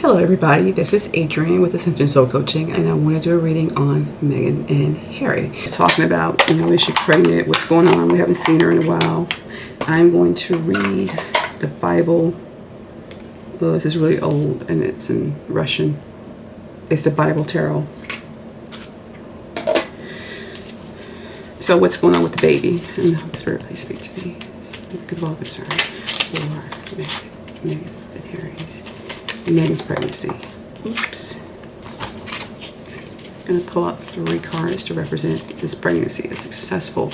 Hello everybody, this is Adrienne with Ascension Soul Coaching, and I want to do a reading on Meghan and Harry. Talking about, is she pregnant, what's going on, we haven't seen her in a while. I'm going to read the Bible. Well, this is really old and it's in Russian. It's the Bible Tarot. So what's going on with the baby? And the Holy Spirit, please speak to me. Good luck, concern for Meghan and Harry's. Meghan's pregnancy. Oops. I'm going to pull out 3 cards to represent this pregnancy as successful.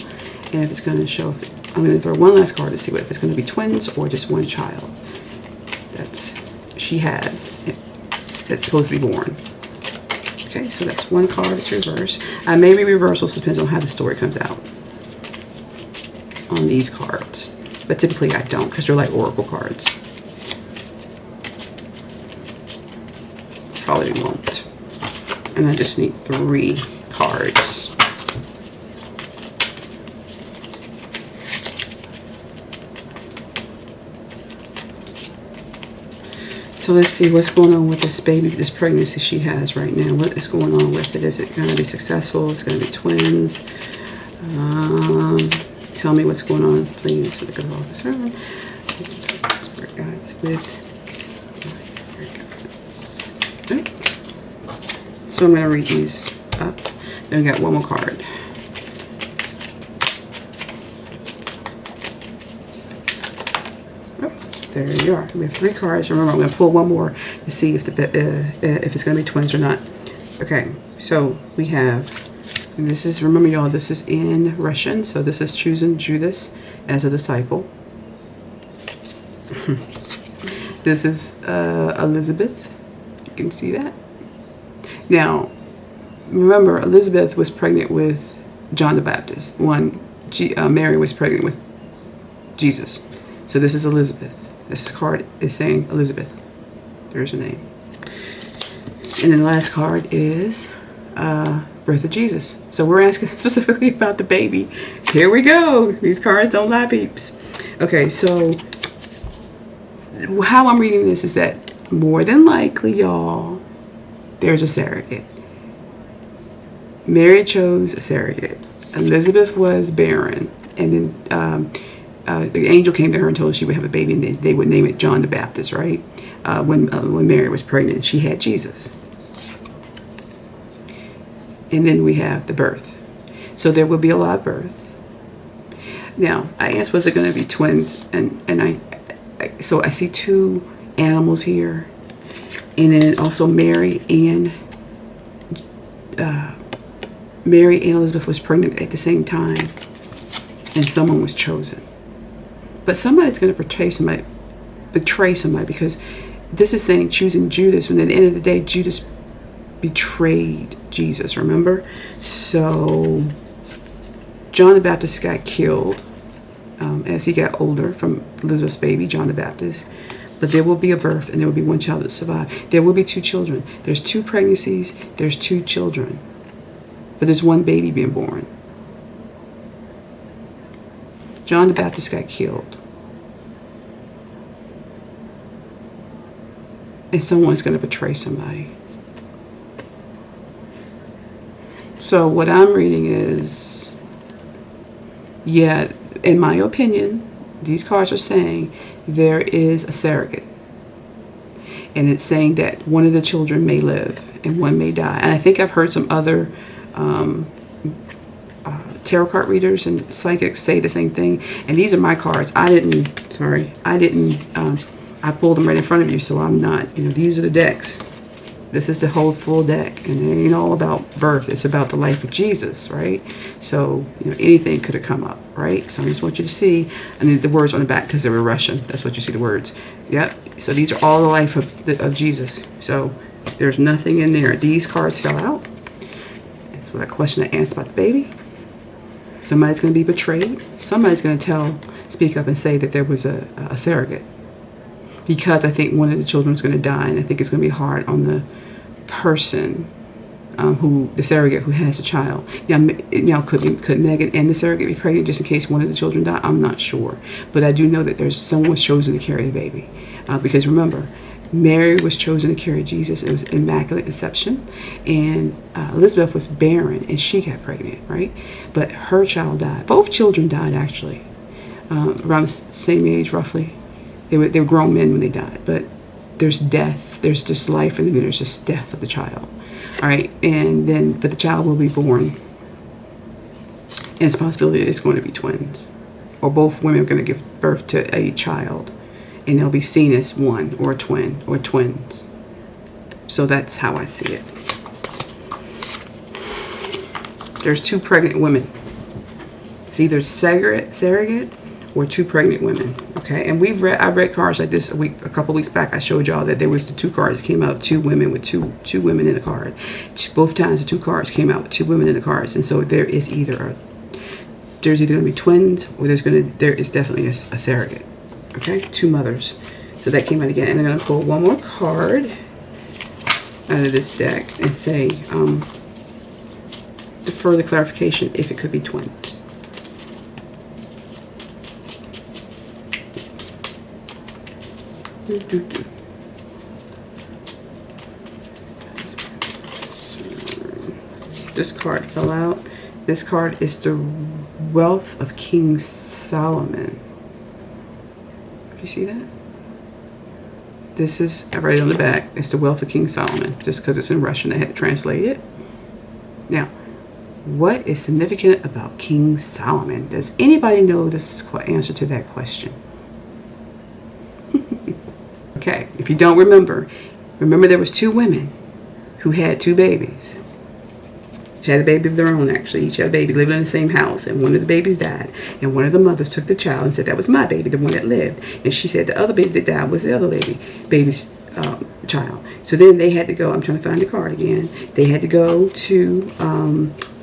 And if it's going to show, I'm going to throw one last card to see if it's going to be twins or just one child she has that's supposed to be born. Okay, so that's one card. It's reverse. Maybe reversals, depends on how the story comes out on these cards. But typically I don't, because they're like oracle cards. Probably won't. And I just need 3 cards. So let's see what's going on with this baby, this pregnancy she has right now. What is going on with it? Is it going to be successful? Is it going to be twins? Tell me what's going on, please, for the good officer. Spirit guides with. Okay. So I'm going to read these up. Then we got one more card. There you are. We have 3 cards. Remember, I'm going to pull one more to see if it's going to be twins or not. Okay, so we have, and this is, remember y'all, this is in Russian, so this is choosing Judas as a disciple. This is Elizabeth. You can see that. Now, remember, Elizabeth was pregnant with John the Baptist. Mary was pregnant with Jesus. So this is Elizabeth. This card is saying Elizabeth. There's her name. And then the last card is birth of Jesus. So we're asking specifically about the baby. Here we go. These cards don't lie, peeps. Okay, so how I'm reading this is that more than likely, y'all, there's a surrogate. Mary chose a surrogate. Elizabeth was barren. And then the angel came to her and told her she would have a baby, and they would name it John the Baptist, right? When Mary was pregnant, she had Jesus. And then we have the birth. So there will be a live birth. Now, I asked, was it going to be twins? And so I see 2 animals here. And then also Mary and Elizabeth was pregnant at the same time. And someone was chosen. But somebody's going to betray somebody, because this is saying choosing Judas, when at the end of the day, Judas betrayed Jesus, remember? So John the Baptist got killed as he got older from Elizabeth's baby, John the Baptist. But there will be a birth, and there will be one child that survived. There will be 2 children. There's 2 pregnancies, there's 2 children. But there's 1 baby being born. John the Baptist got killed. And someone's going to betray somebody. So what I'm reading is, yeah, in my opinion, these cards are saying there is a surrogate. And it's saying that one of the children may live and one may die. And I think I've heard some other tarot card readers and psychics say the same thing. And these are my cards. I pulled them right in front of you, so I'm not, these are the decks. This is the whole full deck, and it ain't all about birth. It's about the life of Jesus, right? So, anything could have come up, right? So I just want you to see, and the words on the back, because they were Russian. That's what you see, the words. Yep. So these are all the life of Jesus. So there's nothing in there. These cards fell out. That's what that question I asked about the baby. Somebody's going to be betrayed. Somebody's going to speak up and say that there was a surrogate. Because I think one of the children is going to die, and I think it's going to be hard on the person, the surrogate who has a child. Now could Meghan and the surrogate be pregnant just in case one of the children die? I'm not sure. But I do know that someone was chosen to carry the baby. Because remember, Mary was chosen to carry Jesus. It was immaculate conception. And Elizabeth was barren, and she got pregnant, right? But her child died. Both children died, actually, around the same age, roughly. They were grown men when they died. But there's death. There's just life, and then there's just death of the child. All right, but the child will be born. And it's a possibility it's going to be twins. Or both women are going to give birth to a child. And they'll be seen as one, or a twin, or twins. So that's how I see it. There's 2 pregnant women. It's either surrogate or 2 pregnant women. Okay, and I read cards like this a couple weeks back. I showed y'all that there was the 2 cards that came out of 2 women with two women in the card. Both times the 2 cards came out with 2 women in the cards, and so there's either going to be twins, or there is definitely a surrogate. Okay, 2 mothers. So that came out again. And I'm going to pull one more card out of this deck and say, the further clarification if it could be twins. This card fell out. This card is the wealth of King Solomon. You see that? This is, I write it on the back, it's the wealth of King Solomon, just because it's in Russian. I had to translate it. Now, what is significant about King Solomon? Does anybody know the answer to that question? Okay, if you don't remember there was 2 women who had 2 babies. Had a baby of their own, actually. Each had a baby, living in the same house, and one of the babies died. And one of the mothers took the child and said, that was my baby, the one that lived. And she said the other baby that died was the other baby's child. So then they had to go, I'm trying to find the card again. They had to go to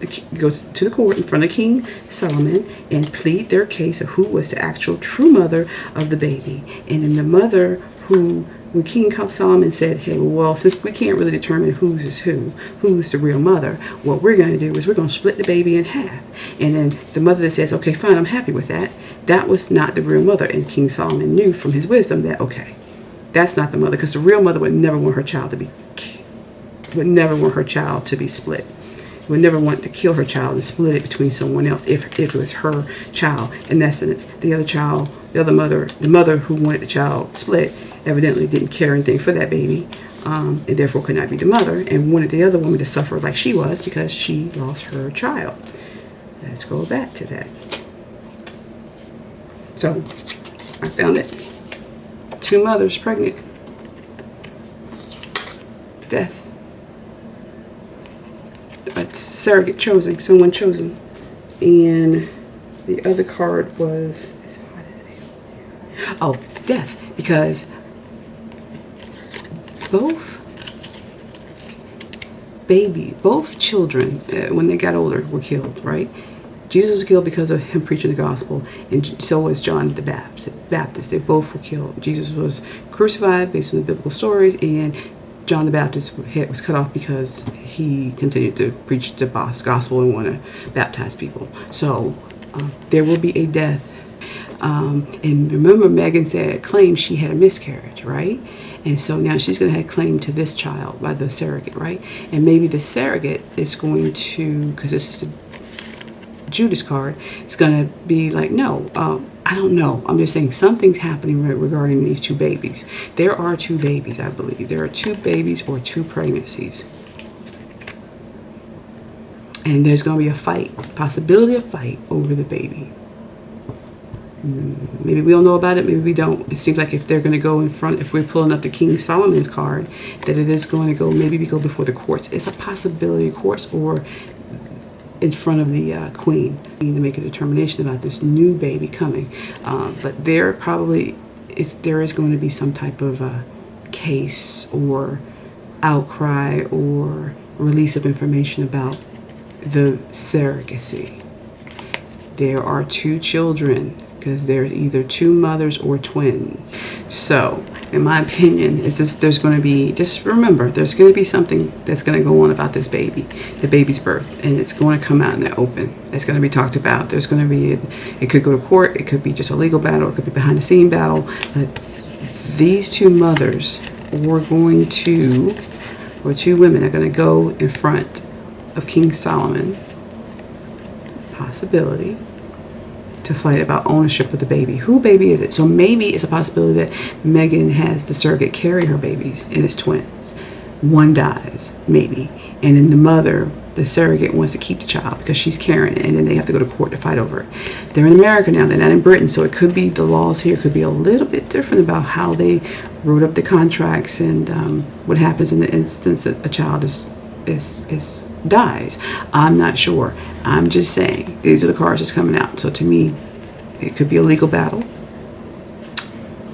the court in front of King Solomon and plead their case of who was the actual true mother of the baby. And then the mother when King Solomon said, hey, well, since we can't really determine who's the real mother, what we're going to do is we're going to split the baby in half. And then the mother that says, okay, fine, I'm happy with that. That was not the real mother. And King Solomon knew from his wisdom that, okay, that's not the mother, because the real mother would never want her child to be split. Would never want to kill her child and split it between someone else if it was her child. In essence, the mother who wanted the child split evidently didn't care anything for that baby, and therefore could not be the mother, and wanted the other woman to suffer like she was because she lost her child. Let's go back to that. So I found it. 2 mothers pregnant. Death. A surrogate chosen, someone chosen. And the other card was, death, because both children, when they got older, were killed, right? Jesus was killed because of him preaching the gospel, and so was John the Baptist. They both were killed. Jesus was crucified based on the biblical stories, and John the Baptist's head was cut off because he continued to preach the gospel and want to baptize people. So there will be a death. And remember, Megan claimed she had a miscarriage, right? And so now she's going to have claim to this child by the surrogate, right? And maybe the surrogate is going to, because this is the Judas card, it's going to be like, no, I don't know. I'm just saying something's happening regarding these 2 babies. There are 2 babies, I believe. There are 2 babies or 2 pregnancies. And there's going to be a fight, possibility of fight over the baby. Maybe we don't know about it, maybe we don't. It seems like if they're going to go in front, if we're pulling up the King Solomon's card, that it is going to go, maybe we go before the courts. It's a possibility, courts, or in front of the queen to make a determination about this new baby coming. But there is going to be some type of case or outcry or release of information about the surrogacy. There are 2 children, because they're either 2 mothers or twins. So, in my opinion, there's going to be, just remember, there's going to be something that's going to go on about this baby, the baby's birth, and it's going to come out in the open. It's going to be talked about. There's going to be, it could go to court, it could be just a legal battle, it could be behind the scene battle, but these 2 mothers two women are going to go in front of King Solomon, possibility, to fight about ownership of the baby. Who baby is it? So maybe it's a possibility that Megan has the surrogate carry her babies, and it's twins. One dies, maybe. And then the mother, the surrogate, wants to keep the child because she's carrying it, and then they have to go to court to fight over it. They're in America now, they're not in Britain, so it could be the laws here could be a little bit different about how they wrote up the contracts and what happens in the instance that a child dies. I'm not sure. I'm just saying these are the cards that's coming out. So to me, it could be a legal battle.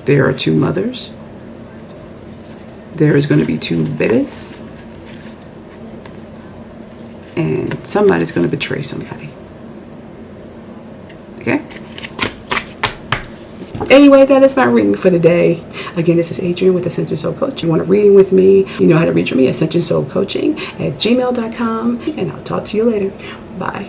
There are two mothers. There is going to be two babies. And somebody's going to betray somebody. Okay? Anyway, that is my reading for the day. Again, this is Adrienne with Ascension Soul Coach. You want a reading with me? You know how to reach me, ascensionsoulcoaching@gmail.com. And I'll talk to you later. Bye.